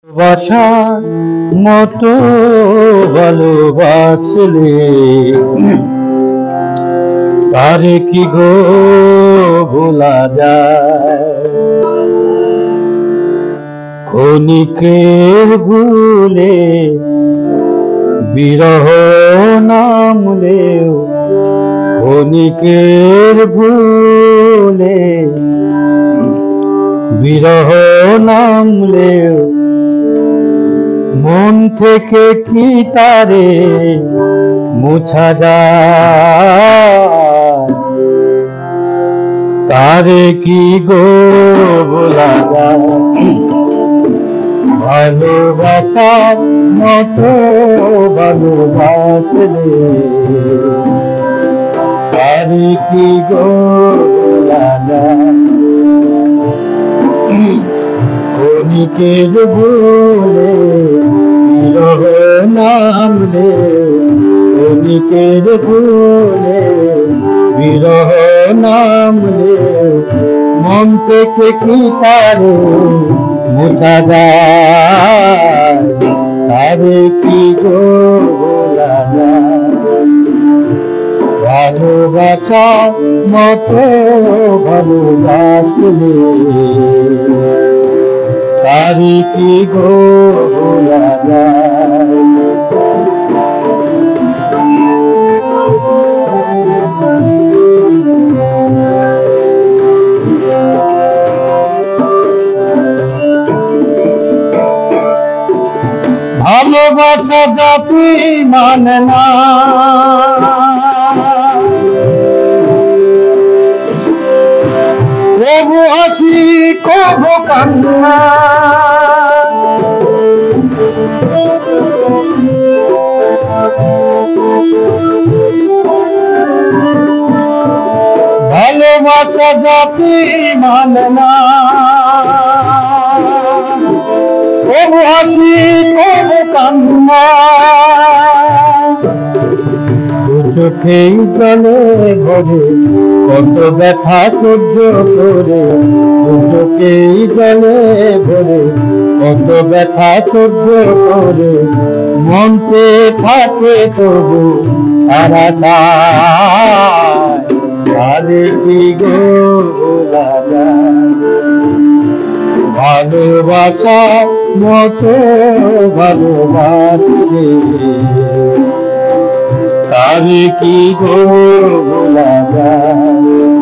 ভালোবাসার মতো ভালোবাসলে তারে কি গো ভোলা যায়? ক্ষণিকের ভুলে বিরহ নামলেও, ক্ষণিকের ভুলে বিরহ নামলেও মন থেকে কি তারে মুছা যায়? তারে কি গো ভোলা যায়? ভালোবাসার মতো ভালোবাসলে তারে কি গো ভোলা যায়? ক্ষণিকের ভুলে বিরহ নামলে, ক্ষণিকের ভুলে বিরহ নামলে মন থেকে কি তারে মুছা যায়? তারে কি গো ভোলা যায়? ভালোবাসার মতো ভালোবাসলে তারে কি গো ভোলা যায়? ভালোবাসা জাতি মানে না, কবু হাসি কবু কান্না, ভালোবাসা জাতি মানে না, কবু হাসি কবু কান্না, চোখেই জলে ভরে কত ব্যথা সহ্য করে, চোখেই জলে ভরে কত ব্যথা সহ্য করে মনতে থাকে তবু তারা তারে কি গো ভোলা যায়? ভালোবাসার মতো ভালোবাসলে তারে কি গো ভোলা যায়?